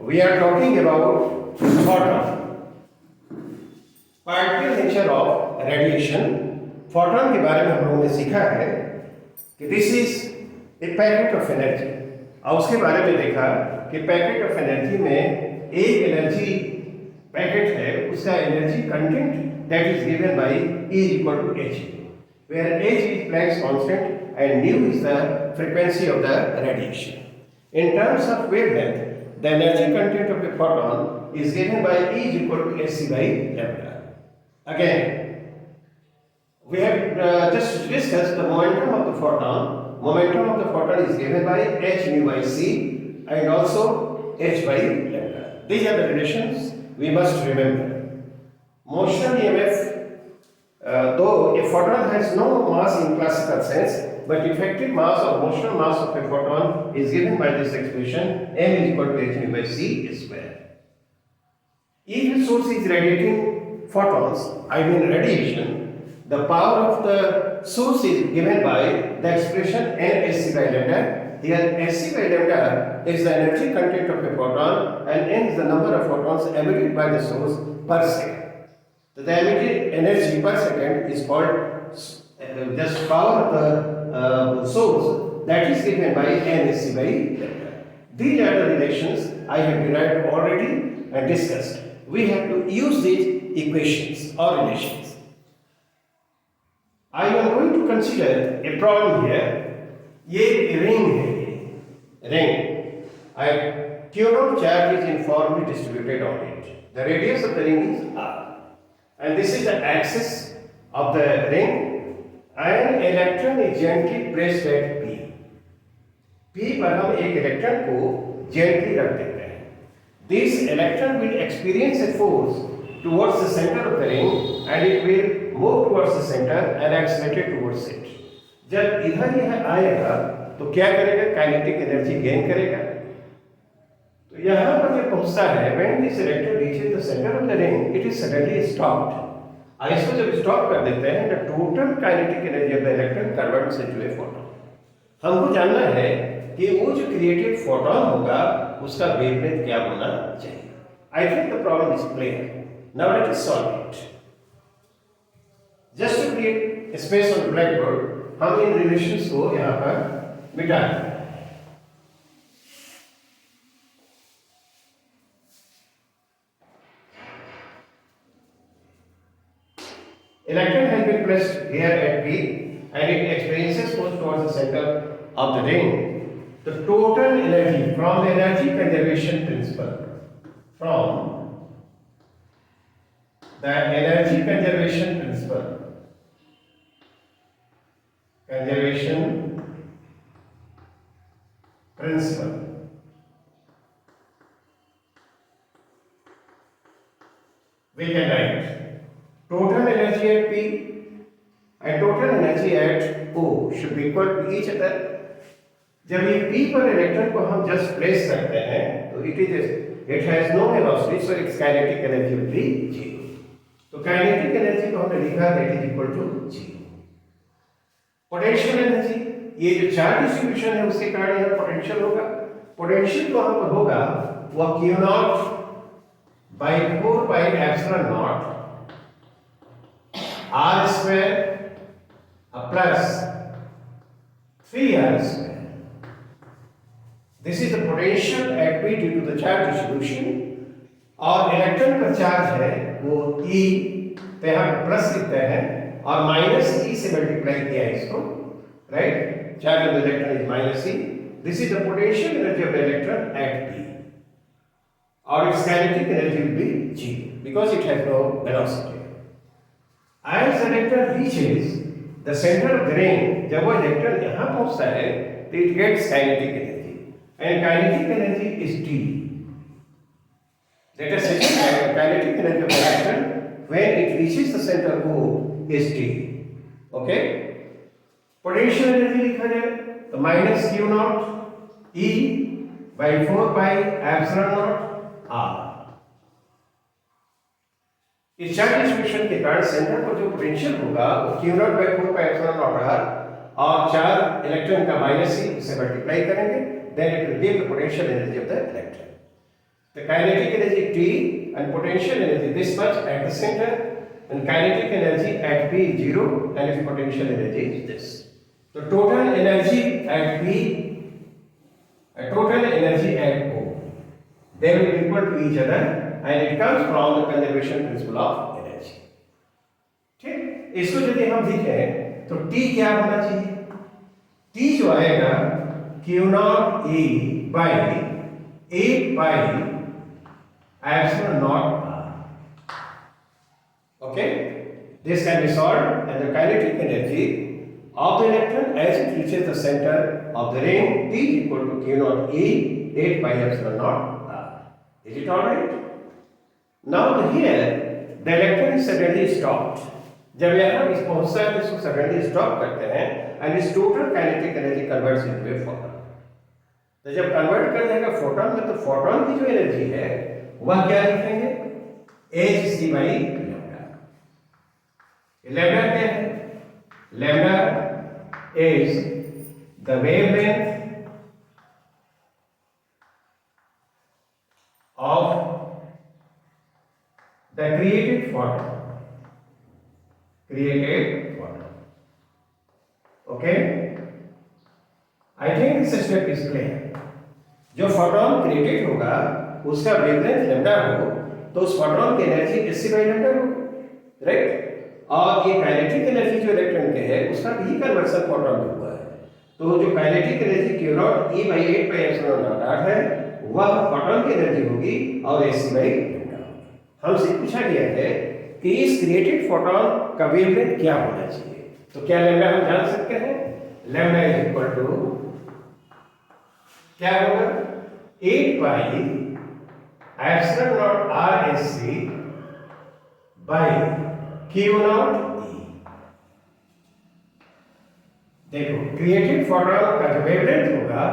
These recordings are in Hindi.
we are talking about photon. Particle nature of radiation. Photon के बारे में हम लोगों ने सीखा है कि this is a packet of energy, और उसके बारे में देखा कि पैकेट ऑफ एनर्जी में एक एनर्जी पैकेट है, उसका energy content that is given by E equal to h, where h is Planck's constant and nu is the frequency of the radiation. In terms of wavelength, the energy content of a photon is given by E is equal to hc by lambda. Again, we have just discussed the momentum of the photon. Momentum of the photon is given by h mu by c and also h by lambda. These are the relations we must remember. Motion EMF, though a photon has no mass in classical sense, but effective mass or motional mass of a photon is given by this expression m is equal to h mu by c square. If a source is radiating photons, I mean radiation, the power of the source is given by the expression n hc by lambda. Here hc by lambda is the energy content of a photon and n is the number of photons emitted by the source per second. So the emitted energy per second is called just power of the source, that is given by n hc by lambda. These are the relations I have derived already and discussed. We have to use these equations or relations. I am going to consider a problem here. ये रिंग है, ये ring. Q naught charge is uniformly distributed on it. The radius of the ring is r, and this is the axis of the ring. An electron is gently placed at P. P पर हम एक इलेक्ट्रॉन को gently रख देते हैं. This electron will experience a force towards the center of the ring and it will move towards the center and accelerate towards it. जब इधर यह आएगा तो क्या करेगा? काइनेटिक एनर्जी गेन करेगा. तो यहाँ पर जब पहुँचता है, when this electron reaches the center of the ring, it is suddenly stopped. इसको जब स्टॉप कर देते हैं, the total kinetic energy of the electron converts into a photon. हमको जानना है कि वो जो क्रिएटेड फोटॉन होगा उसका वेवलेंथ क्या होना चाहिए. I think the problem is clear. Now let us solve it. Just to create a space on the blackboard, हम इन रिलेशंस को यहाँ पर मिटा दें. Electron has been placed here at P and it experiences force towards the center of the ring. The total energy from the energy conservation principle, from the energy conservation principle, we can write total energy at P and total energy at O should be equal to each other. जब ये P पर इलेक्ट्रॉन को हम जस्ट प्लेस करते हैं तो it has no velocity, so its kinetic energy will be 0. तो काइनेटिक एनर्जी को हमने लिखा that is equal to 0. Potential energy, ये जो चार्ज डिस्ट्रीब्यूशन है उसके कारण यह पोटेंशियल होगा. पोटेंशियल वहां पर होगा वह Q not by 4 pi epsilon naught r square plus 3r square. This is the potential at P due to the charge distribution. और इलेक्ट्रॉन का चार्ज है वो E पे हम प्लस लिखते हैं और माइनस E से मल्टीप्लाई किया है इसको, right. Charge of the electron is minus E. This is the potential energy of the electron at P और its kinetic energy will be 0 because it has no velocity. As the electron reaches the center of the ring, जब वो इलेक्ट्रॉन यहाँ पहुँचता है तो it gets kinetic energy and kinetic energy is T. Let us say that kinetic energy of the electron when it reaches the center O is T. Okay? Potential energy लिखा जाए तो minus Q not E by 4 pi epsilon not R. इस चार्ज डिस्ट्रीब्यूशन के कारण सेंटर पर जो पोटेंशियल होगा वो Q not by 4 pi epsilon not R और चार इलेक्ट्रॉन का माइनस E से मल्टीप्लाई करेंगे, then it will give the potential energy of the electron. The kinetic energy T and potential energy this much at the center, and kinetic energy at P is 0 and its potential energy is this. So total energy at P and total energy at O, they will be equal to each other, and it comes from the conservation principle of energy. ठीक, इसको यदि हम देखें तो T क्या होना चाहिए? T जो आएगा Q not E by 8 pi epsilon naught r. Okay, this can be solved, and the kinetic energy of the electron as it reaches the center of the ring T is equal to Q naught E 8 pi epsilon naught r. Is it alright? Now here the electron is suddenly stopped. जब यहाँ इस पहुंचता है तो इसको सडनली स्टॉप करते हैं, एंड इस total kinetic energy converts into a photon. तो जब कन्वर्ट कर जाएगा फोटॉन में, तो फोटॉन की जो एनर्जी है वह क्या लिखेंगे? H C by lambda. Lambda क्या है? Lambda is the wavelength of the created photon. Created photon. Okay, I think this step is clear. जो फोटोन क्रिएटेड होगा उसका वेवलेंथ लैम्डा हो, तो उस फोटोन की एनर्जी एच बाई लैम्डा हो, राइट? और ये काइनेटिक एनर्जी जो इलेक्ट्रॉन के है उसका भी कन्वर्सन फोटोन में हुआ है, तो जो kinetic energy Q not E by 8 pi epsilon not है वह फोटोन की एनर्जी होगी और एच बाई लैम्डा होगी। हमसे पूछा गया है कि इस क्रिएटेड फोटोन का वेवलेंथ क्या होना चाहिए, तो क्या लैम्डा हम जान सकते हैं? लैम्डा इज इक्वल टू क्या होगा? 8 pi epsilon naught R S C by Q naught E. देखो क्रिएटेड फोटोन का जो वेवलेंथ होगा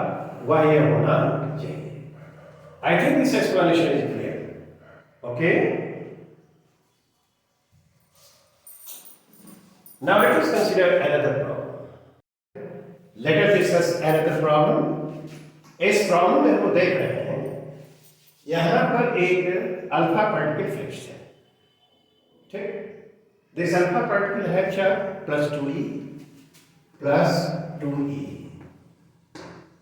वह यह होना चाहिए। I think this explanation is clear. Okay, now let us consider another problem. Let us discuss another problem. इस प्रॉब्लम में हम देख रहे हैं यहां पर एक अल्फा पार्टिकल फिक्स्ड है, ठीक? दिस अल्फा पार्टिकल है charge plus 2e plus 2e,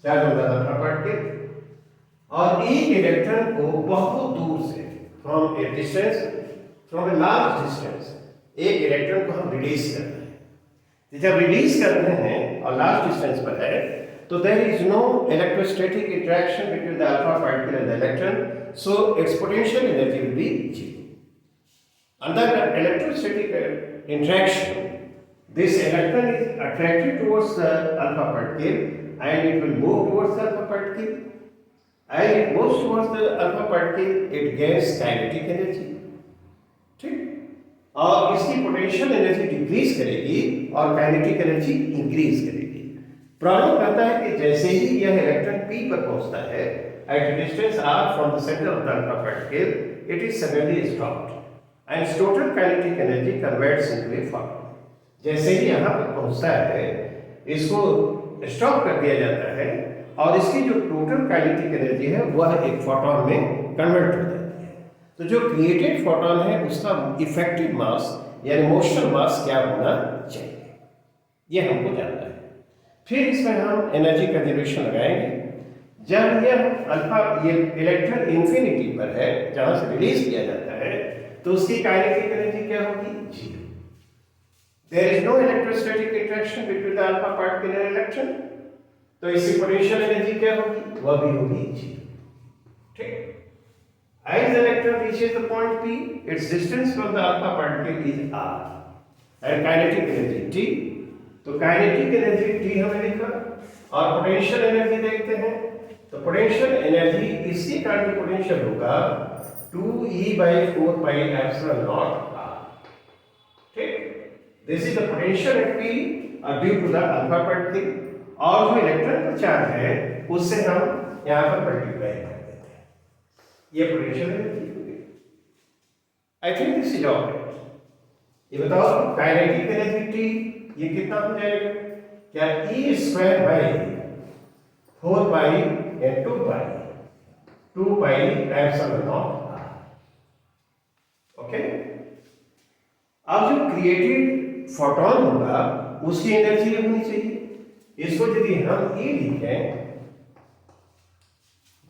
charge होगा अल्फा पार्टिकल, और एक इलेक्ट्रॉन को बहुत दूर से from A distance, from a large distance एक इलेक्ट्रॉन को हम रिलीज कर रहे हैं। जब रिलीज कर रहे हैं और लार्ज डिस्टेंस पर है, तो there is no electrostatic interaction between the alpha particle and the electron, so its potential energy will be 0। Under electrostatic interaction this electron is attracted towards the alpha particle and it will move towards the alpha particle, and it moves towards the alpha particle, it gains kinetic energy, ठीक? और इसकी पोटेंशियल एनर्जी डिक्रीज करेगी और काइनेटिक एनर्जी इंक्रीज करेगी। प्रॉब्लम कहता है कि जैसे ही यह इलेक्ट्रॉन P पर पहुंचता है at distance r from the centre of the alpha particle, it is suddenly stopped and total kinetic energy converts into a photon. जैसे ही यहाँ पर पहुंचता है इसको स्टॉप कर दिया जाता है और इसकी जो टोटल काइनेटिक एनर्जी है वह एक फोटॉन में कन्वर्ट हो जाती है। तो जो क्रिएटेड फोटॉन है उसका इफेक्टिव मास यानी मोशनल मास क्या होना चाहिए, यह हमको जानना है। फिर इसमें हम एनर्जी कंजर्वेशन लगाएंगे। जब यह अल्फा ये इलेक्ट्रॉन इंफिनिटी पर है जहां से रिलीज किया जाता है, तो उसकी काइनेटिक एनर्जी क्या होगी? 0। There is no electrostatic interaction between the alpha particle and electron, तो इसकी पोटेंशियल एनर्जी क्या होगी? वह भी होगी 0, ठीक? As the electron reaches the point P, its distance from the alpha particle is r, and kinetic energy T। तो काइनेटिक एनर्जी T हमने लिखा, और पोटेंशियल एनर्जी देखते हैं। तो पोटेंशियल एनर्जी इसी कारण की पोटेंशियल होगा 2e by 4 pi epsilon naught r, ठीक? This is the potential at P due to the alpha particle, और जो इलेक्ट्रॉन का चार्ज है उससे हम यहाँ पर मल्टीप्लाई कर देते हैं, ये पोटेंशियल एनर्जी होगी। I think this is all. ये बताओ काइनेटिक एनर्जी T ये कितना हो जाएगा? क्या E² बाई 4 पाई या 2 पाई 2 pi epsilon naught r। Okay, अब जो क्रिएटेड फोटोन होगा उसकी एनर्जी होनी चाहिए। इसको यदि हम E लिखें,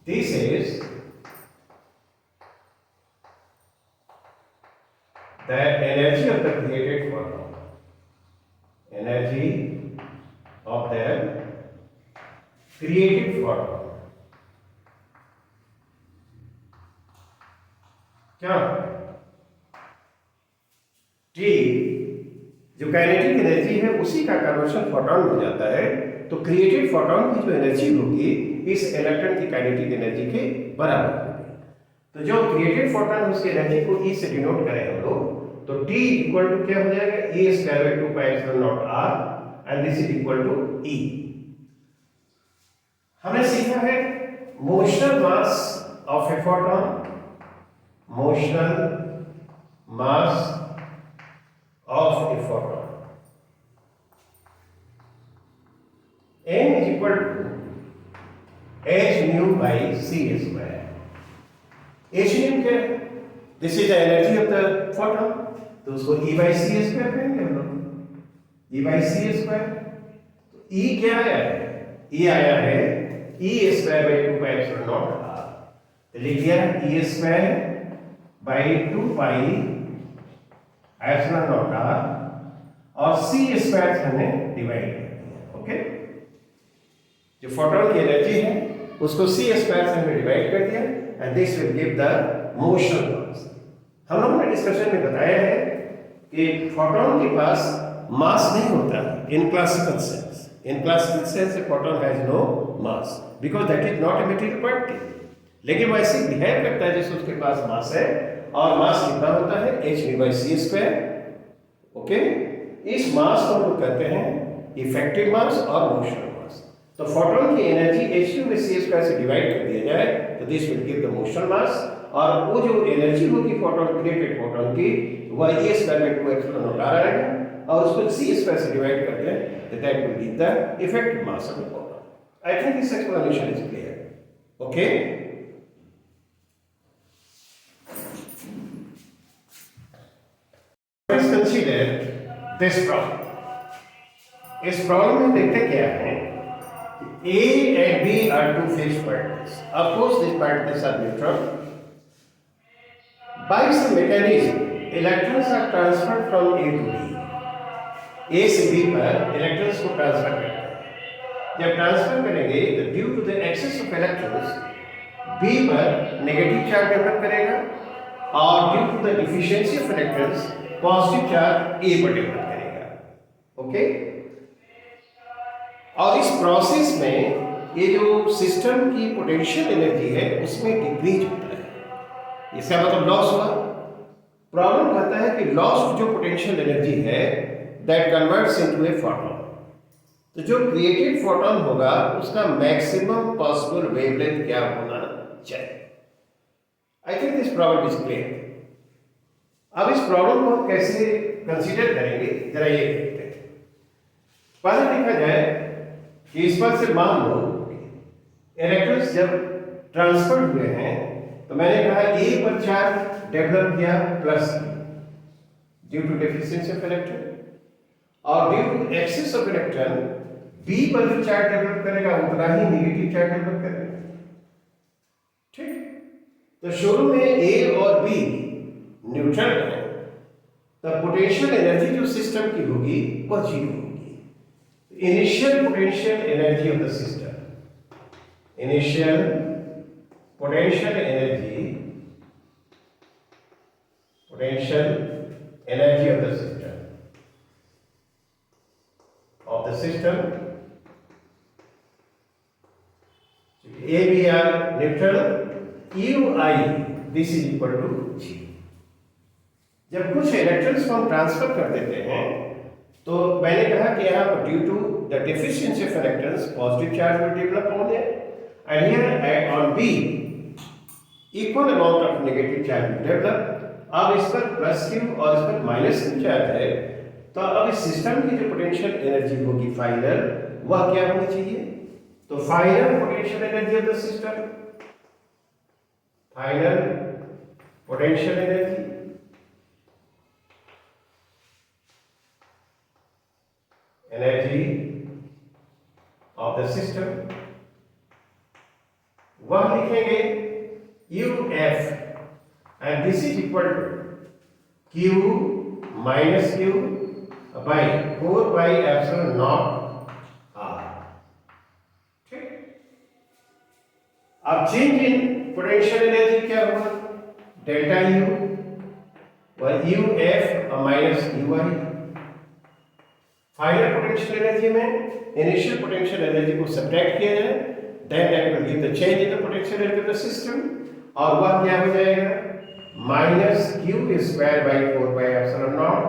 this is the energy of the created photon, energy of the created photon. क्या T जो काइनेटिक एनर्जी है उसी का कन्वर्शन फोटोन हो जाता है, तो क्रिएटेड फोटोन की जो एनर्जी होगी इस इलेक्ट्रॉन की काइनेटिक एनर्जी के बराबर होगी। तो जो क्रिएटेड फोटोन उसकी एनर्जी को E से डिनोट करें हम लोग, तो T इक्वल टू क्या हो जाएगा, E square by 2 pi epsilon naught r and this is equal to E। हमने सीखा है motional mass of a photon, motional mass of a photon, m is equal to h nu by c square। h nu क्या है, this is the energy of the photon, तो उसको E by c स्क्वायर कहेंगे हम लोग, E by c स्क्वायर। तो E क्या आया है, E आया है E square by 2 pi epsilon naught r। तो लिख दिया E square by 2 pi epsilon naught r और c स्क्वायर से हमने डिवाइड कर दिया। ओके, जो फोटोन की एनर्जी है उसको c स्क्वायर से हमने डिवाइड कर दिया and this will give the motion mass. हम लोगों ने डिस्कशन में बताया है कि फोटोन के पास मास नहीं होता in classical sense. In classical sense a photon has no mass because that is not a material particle, लेकिन वैसे बिहेव करता है जैसे उसके पास मास है, और मास कितना होता है h v by c square. Okay, इस मास को हम कहते हैं इफेक्टिव मास और मोशनल मास। तो फोटोन की energy h v by c square से डिवाइड कर दिया जाए तो this will give the motional mass, और वो जो एनर्जी होगी फोटोन क्रिएटेड फोटोन की वह e square by 2 epsilon naught r आएगा, और उसको c स्क्वायर से डिवाइड कर दें तो that will give the effective mass of the photon. I think this explanation is clear. Okay, let's consider this problem। इस प्रॉब्लम में देखते क्या है, A and B are two fixed particles। Of course, these particles are neutral। By some mechanism, electrons are transferred from A to B। A से B पर इलेक्ट्रॉन्स को ट्रांसफर करते हैं। जब ट्रांसफर करेंगे तो due to the excess of electrons B पर नेगेटिव चार्ज डेवलप करेगा, और due to the deficiency of electrons positive charge A पर डेवलप करेगा। ओके, और इस प्रोसेस में ये जो सिस्टम की पोटेंशियल एनर्जी है उसमें डिक्रीज होता है। इसका मतलब लॉस हुआ। प्रॉब्लम कहता है कि लॉस जो पोटेंशियल एनर्जी है that converts into a photon. तो जो क्रिएटेड फोटोन होगा उसका मैक्सिमम पॉसिबल वेवलेंथ क्या होना चाहिए। I think this problem is clear. अब इस प्रॉब्लम को हम कैसे कंसीडर करेंगे जरा ये देखते हैं। पहले देखा जाए कि इस पर से मान लो इलेक्ट्रॉन्स जब ट्रांसफर हुए हैं तो मैंने कहा ए पर चार्ज डेवलप किया plus due to deficiency of electron, और due to excess of electron B पर जो चार्ज डेवलप करेगा उतना ही नेगेटिव चार्ज डेवलप करेगा। ठीक, तो शुरू में ए और बी न्यूट्रल है, तब पोटेंशियल एनर्जी जो सिस्टम की होगी वह जीरो होगी। Initial potential energy of the system, initial potential energy, potential energy of the system A B are neutral, U I this is equal to G. जब कुछ इलेक्ट्रॉन्स को हम ट्रांसफर कर देते हैं तो मैंने कहा कि यहाँ पर due to the deficiency of electrons positive charge will develop on there, and here on B equal amount of negative charge will develop. अब इस पर प्लस क्यू और इस पर माइनस क्यू चार्ज है, तो अब इस सिस्टम की जो पोटेंशियल एनर्जी होगी फाइनल वह क्या होनी चाहिए, तो final potential energy of the system final potential energy of the system, वह लिखेंगे UF and this is equal to Q minus Q by 4 pi epsilon naught R। ठीक, अब चेंज इन पोटेंशियल एनर्जी क्या हुआ, डेल्टा U व UF minus UI। Final potential energy में इनिशियल पोटेंशियल एनर्जी को सब्ट्रैक्ट किया जाए, then that will give the change in the potential energy of the system, और वह क्या हो जाएगा minus Q square by 4 pi epsilon naught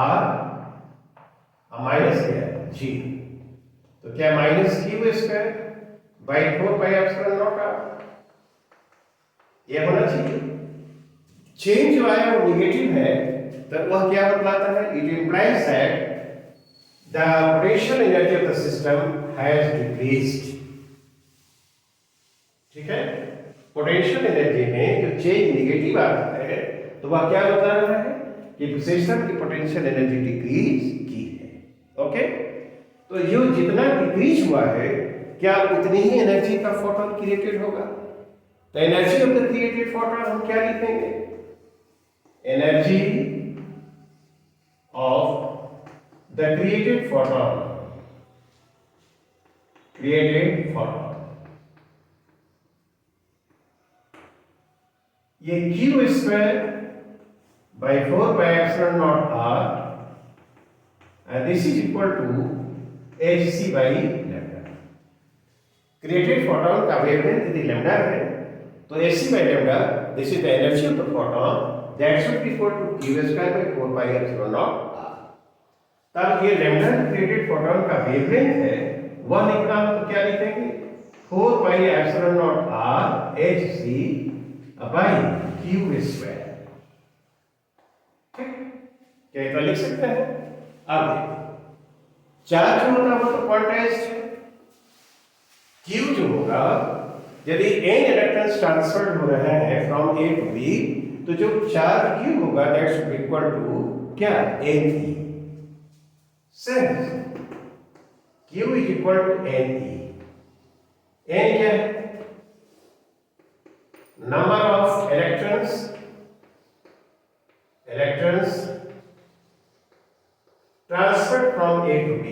R minus क्या G। तो क्या minus Q square by 4 pi epsilon naught R, ये होना चाहिए। चेंज जो आया वो निगेटिव है, तो वह क्या बतलाता है, it implies that the potential energy of the system has decreased। ठीक है, पोटेंशियल एनर्जी में जो चेंज निगेटिव आता है तो वह क्या बता रहा है कि सिस्टम की पोटेंशियल एनर्जी डिक्रीज की है। ओके, तो ये जितना डिक्रीज हुआ है क्या उतनी ही एनर्जी का फोटोन क्रिएटेड होगा। तो energy of the created photon हम क्या लिखेंगे, energy of the created photon ये Q square by 4 pi epsilon naught R and this is equal to hc by lambda. Created photon का वेवलेंथ यदि लैम्डा है तो hc by lambda, this is the energy of the photon, that should be equal to Q square by 4 pi epsilon not. तब ये लैम्डा क्रिएटेड फोटोन का वेवलेंथ है, वह लिखना हो तो क्या लिखेंगे 4 pi epsilon naught R hc by Q square. ठीक, क्या इतना लिख सकते हैं। अब देखो चार्ज जो होता है वो तो क्वांटाइज्ड है, Q जो होगा यदि n इलेक्ट्रॉन्स ट्रांसफर्ड हो रहे हैं फ्रॉम A टू B, तो जो चार्ज Q होगा that should be equal to क्या Ne। Since Q is equal to Ne, N क्या है, number of electrons transferred from A to B,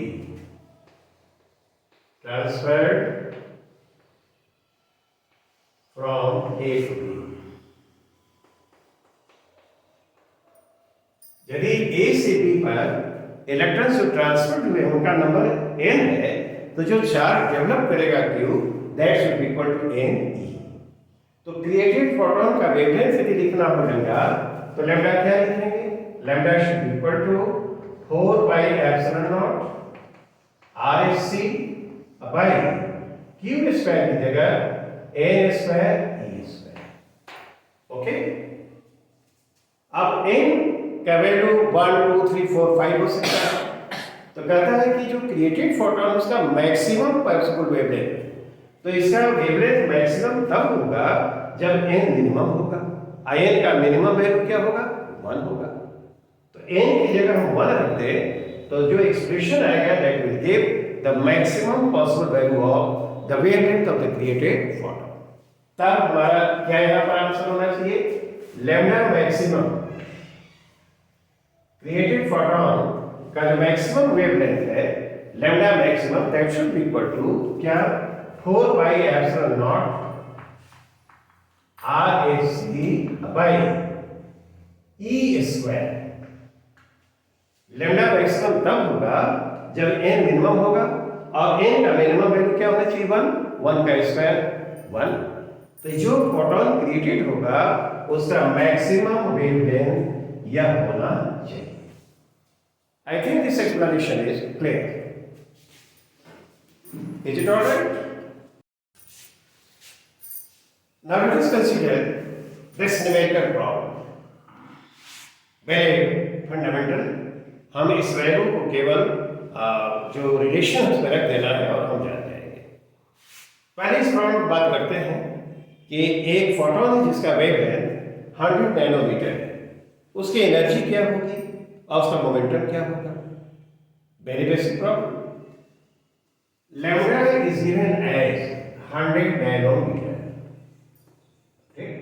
transferred from A to B। यदि A से B पर इलेक्ट्रॉन्स जो ट्रांसफर हुए उनका नंबर n है, तो जो चार्ज डेवलप करेगा Q that should be equal to Ne। तो क्रिएटेड फोटोन का वेवलेंथ यदि लिखना हो लैम्डा, तो लैम्डा क्या लिखेंगे, lambda should be equal to 4 pi epsilon naught RHc by Q square की जगह n square E square. Okay, अब n का वैल्यू 1 2 3 4 5 हो सकता है, तो कहता है कि जो क्रिएटेड फोटोन उसका मैक्सिमम पॉसिबल वेवलेंथ, तो इसका वेवलेंथ मैक्सिमम तब होगा जब n मिनिमम होगा। n का मिनिमम वैल्यू क्या होगा 1 होगा, तो n की जगह हम 1 रख दें तो जो एक्सप्रेशन आएगा that will give the maximum possible value of the wavelength of the created photon. तब हमारा क्या यहाँ पर आंसर होना चाहिए, लैम्डा मैक्सिमम क्रिएटेड फोटोन का जो मैक्सिमम वेवलेंथ है lambda maximum that should be equal to क्या 4 pi epsilon naught RHc by E square. Lambda maximum तब होगा जब n मिनिमम होगा, और n का मिनिमम वैल्यू क्या होना चाहिए 1 का स्क्वायर 1। तो जो फोटोन क्रिएटेड होगा उसका मैक्सिमम वेवलेंथ यह होना चाहिए। I think this explanation is clear. Is it all right? Now let us consider this numerical problem. Very fundamental। हम इस वैल्यू को केवल जो रिलेशन उसमें रख देना है और हम जान जाएंगे। पहले इस प्रॉब्लम की बात करते हैं। कि एक फोटोन है जिसका वेवलेंथ 100 नैनोमीटर है, उसकी एनर्जी क्या होगी और उसका मोमेंटम क्या होगा। Very basic problem. Lambda is given as 100 nanometre, ठीक।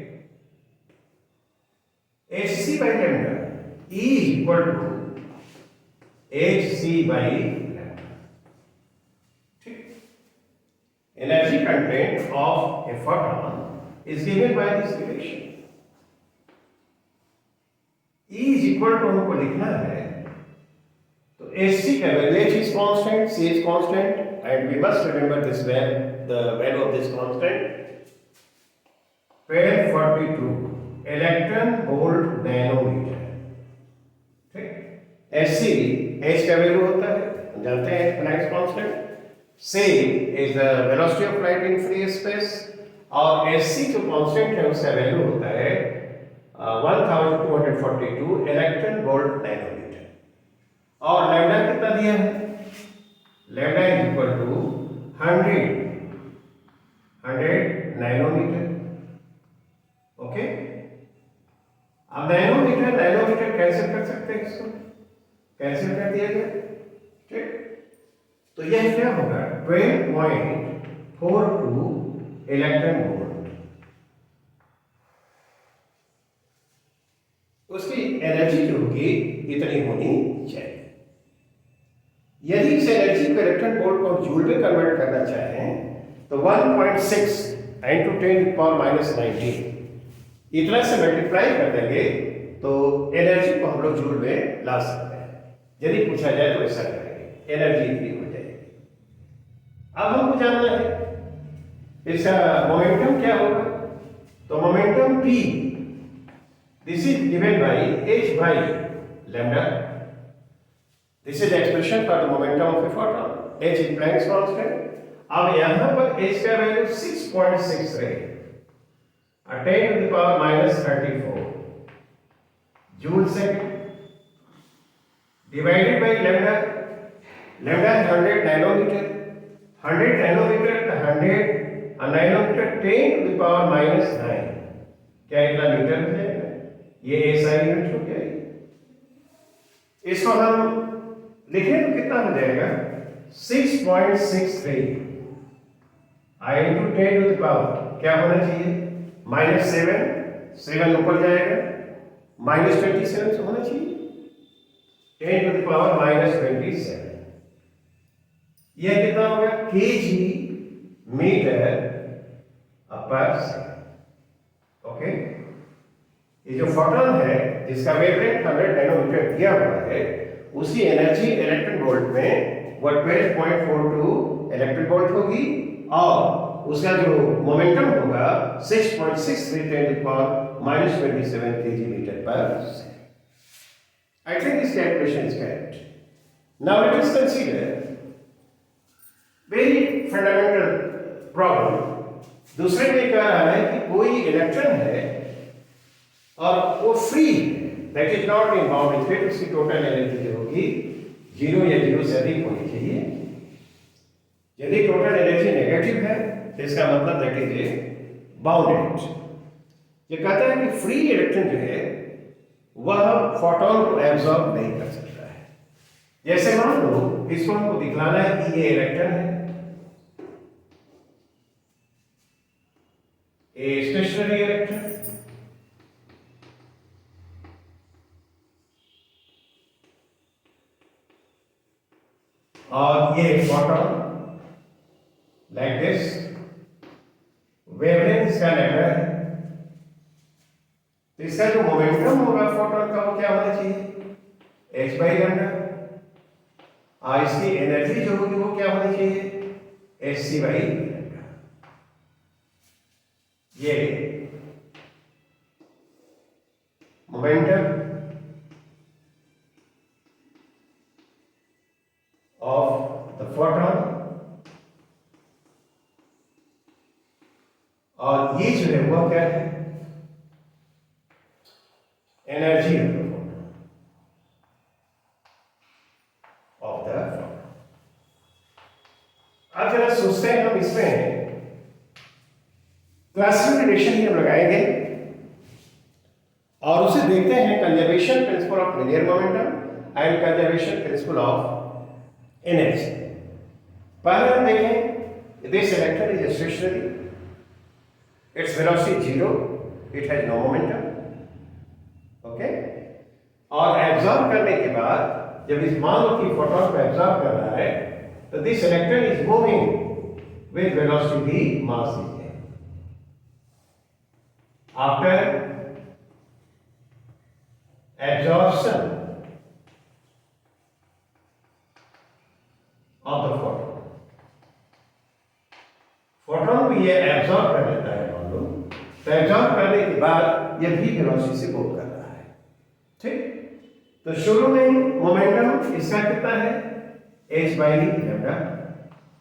hc by lambda E is equal to hc by lambda, ठीक। Energy content of a photon is given by this relation. E is equal to हमको लिखना है, तो hc का value h is constant, c is constant, and we must remember this value, the value of this constant, 1242 electron volt nanometre, ठीक। hc h का वैल्यू होता है, हम जानते हैं Planck's constant. c is the velocity of light in free space, और hc जो कांस्टेंट है उसका वैल्यू होता है 1242 इलेक्ट्रॉन वोल्ट नैनोमीटर। और लैम्डा कितना दिया है, lambda is equal to 100 nanometre, okay. अब नैनोमीटर नैनोमीटर कैंसिल कर सकते हैं, इसको कैंसिल कर दिया गया, ठीक। तो यह क्या होगा, 12.42 इलेक्ट्रॉन वोल्ट। उसकी एनर्जी जो होगी इतनी होनी चाहिए। यदि इस एनर्जी को इलेक्ट्रॉन वोल्ट को जूल में कन्वर्ट करना चाहें तो 1.6 × 10⁻⁻19 इतना से मल्टीप्लाई कर देंगे तो एनर्जी को हम लोग जूल में ला सकते हैं। यदि पूछा जाए तो ऐसा करेंगे, एनर्जी इतनी हो जाएगी। अब हमको जानना है इसका मोमेंटम क्या होगा, तो momentum p this is given by h by lambda। This is expression for the momentum of a photon, h is Planck's constant. अब यहां पर h का value 6.63 10⁻34 joule second divided by lambda. Lambda 100 nanometre, 100 nanometre, 100 nanometre 10⁻⁹ क्या इतना मीटर हो जाएगा, ये ऐसा यूनिट हो जाएगी। इसको हम लिखें तो कितना हो जाएगा, 6.63 into 10⁻, क्या होना चाहिए, -7 ऊपर जाएगा, -27 से होना चाहिए, 10⁻⁻27। यह कितना हो गया, kg मीटर पर सेकंड, ओके। ये जो फोटॉन है जिसका वेवलेंथ 100 नैनोमीटर दिया हुआ है, उसकी एनर्जी इलेक्ट्रॉन वोल्ट में वो 12.42 इलेक्ट्रॉन वोल्ट होगी, और उसका जो मोमेंटम होगा 6.63 10⁻⁻27 kg मीटर पर second. I think this calculation is correct. Now let us consider very fundamental problem. दूसरे में कह रहा है कि कोई इलेक्ट्रॉन है और वो फ्री है, that is not in bound state, उसकी टोटल एनर्जी जो होगी 0 या 0 से अधिक होनी चाहिए। यदि टोटल एनर्जी नेगेटिव है तो इसका मतलब दैट इज ए बाउंडेड। ये कहता है कि फ्री इलेक्ट्रॉन जो है वह फोटॉन को एब्जॉर्ब नहीं कर सकता है। जैसे मान लो इसको हमको दिखलाना है कि ये इलेक्ट्रॉन है, ए स्टेशनरी इलेक्ट्रॉन, और ये फोटॉन लाइक दिस, वेवलेंथ इसका लैम्डा है, तो इसका जो मोमेंटम होगा फोटॉन का वो क्या होना चाहिए, h by lambda, और इसकी एनर्जी जो होगी वो क्या होनी चाहिए, hc by lambda। ये मोमेंटम ऑफ द फोटॉन, और ये जो है वो क्या है, एनर्जी ऑफ द फोटॉन। अब जरा सोचते हैं हम इसमें क्लासिकल रिलेशन ही हम लगाएंगे और उसे देखते हैं conservation principle of linear momentum and conservation principle of energy. पहले हम देखें this electron is stationary, its velocity 0, it has no momentum, okay. और एब्जॉर्ब करने के बाद जब इस मान लो कि फोटोन को एब्जॉर्ब कर रहा है तो this electron is moving with velocity v मास लीजिए। After absorption of the photon, photon को ये एब्जॉर्ब कर लेता है मान लो, तो एब्जॉर्ब करने के बाद ये भी वेलोसिटी से मूव कर रहा है, ठीक। तो शुरू में मोमेंटम इसका कितना है h बाई लैम्डा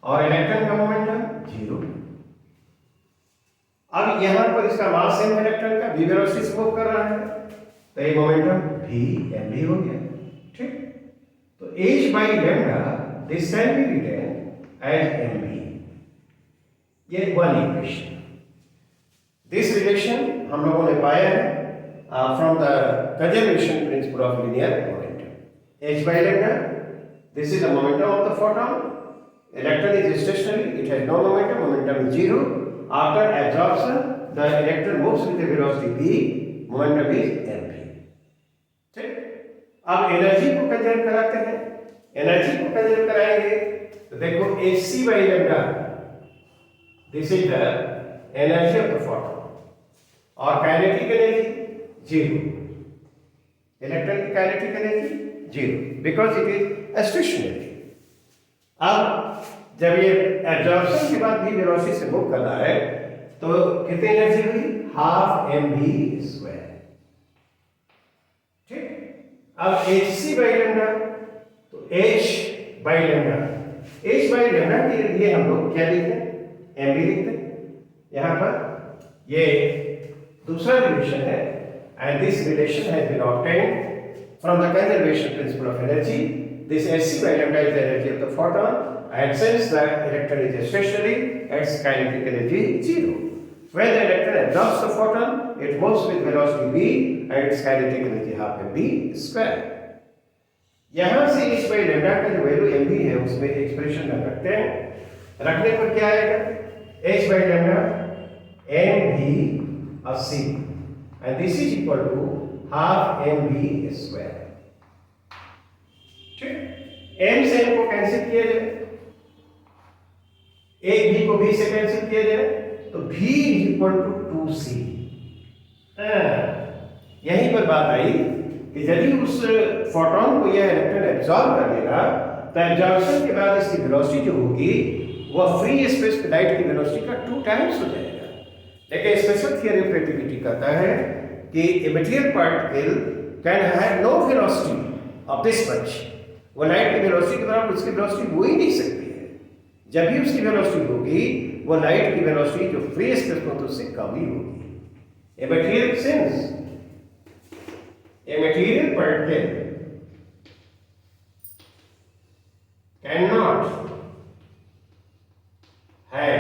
और इलेक्ट्रॉन का मोमेंटम 0। अब यहां पर इसका मास m इलेक्ट्रॉन का v वेलोसिटी से मूव कर रहा है तो ये मोमेंटम v mv हो गया, ठीक। तो h by lambda this can be written as mv, ये वन इक्वेशन। दिस रिलेशन हम लोगों ने पाया है from the conservation principle of linear momentum. h by lambda, this is the momentum of the photon. Electron is stationary, it has no momentum, momentum is 0. After absorption, the electron moves with the velocity v, momentum is mv. ठीक। अब एनर्जी को कंजर्व कराते हैं, एनर्जी को कंजर्व कराएंगे तो देखो hc by lambda, this is the energy of the photon और काइनेटिक एनर्जी 0, इलेक्ट्रॉन की kinetic energy 0 because it is stationary. अब जब ये एब्जॉर्प्शन के बाद भी वेलोसिटी से मूव कर रहा है तो कितनी एनर्जी हुई, हाफ mv स्क्वायर, ठीक। अब hc बाई लैम्डा, तो h by lambda, h by lambda के लिए हम लोग क्या लिखते हैं, mv लिखते हैं। यहां पर ये दूसरा रिलेशन है and this relation has been obtained from the conservation principle of energy. This hc by lambda is the energy of the photon and since the electron is stationary, its kinetic energy is 0. When the electron absorbs the photon, it moves with velocity v and its kinetic energy half mv square. यहां से h by lambda का जो वैल्यू mv है उसमें एक्सप्रेशन रखते हैं, रखने पर क्या आएगा, h by lambda mv of c and this is equal to half mv square, ठीक। m से m को कैंसिल किया जाए, एक v को v से कैंसिल किया जाए तो v is equal to 2c। यहीं पर बात आई कि यदि उस फोटोन को यह इलेक्ट्रॉन एब्जॉर्ब कर लेगा तो एब्जॉर्प्शन के बाद इसकी वेलोसिटी जो होगी वह फ्री स्पेस पे लाइट की वेलोसिटी का 2 टाइम्स हो जाएगा। लेकिन स्पेशल थियरी ऑफ रिलेटिविटी कहता है कि a material particle can have no velocity of this much, वो लाइट की वेलोसिटी के बराबर उसकी वेलोसिटी हो ही नहीं सकती है। जब भी उसकी वेलोसिटी होगी वो लाइट की वेलोसिटी जो फ्री स्पेस में तो उससे कम ही होगी। A material since A material particle can not have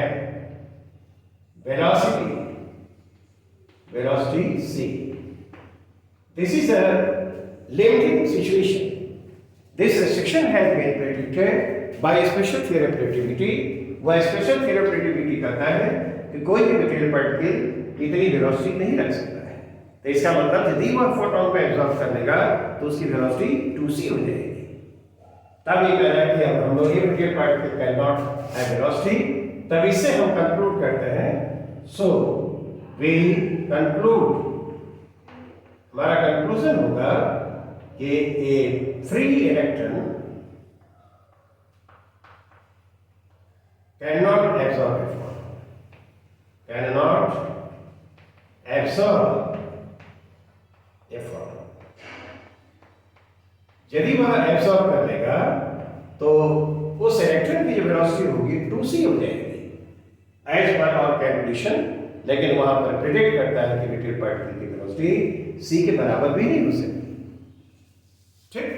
velocity c. This is a limiting situation. This restriction has been predicted by a special theory of relativity. वह special theory of relativity कहता है कि कोई भी मटेरियल पार्टिकल इतनी वेलोसिटी नहीं रख सकता है। तो इसका मतलब यदि वह फोटोन को एब्जॉर्ब कर लेगा तो उसकी वेलोसिटी 2c हो जाएगी। तब ये कह रहा है कि हम लोग ये material particle can not have velocity. तब इससे हम कंक्लूड करते हैं, सो वी कंक्लूड, हमारा कंक्लूजन होगा कि a free electron cannot absorb a photon, cannot absorb a photon। यदि वह एब्सॉर्ब कर लेगा तो उस इलेक्ट्रॉन की जो वेलोसिटी होगी 2c हो जाएगी एज पर आवर कैलकुलेशन। लेकिन वहां पर प्रेडिक्ट करता है कि मटेरियल पार्टिकल की वेलोसिटी c के बराबर भी नहीं हो सकती, ठीक।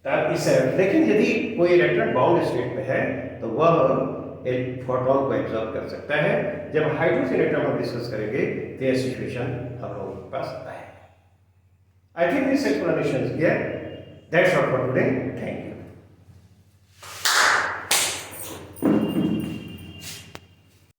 तब इस लेकिन यदि कोई इलेक्ट्रॉन बाउंड स्टेट में है तो वह फोटोन को एब्जॉर्ब कर सकता है। जब हाइड्रोजन एटम हम डिस्कस करेंगे तो यह सिचुएशन हम लोगों के पास आएगा। I think this explanation is clear. That's all for today. Thank you.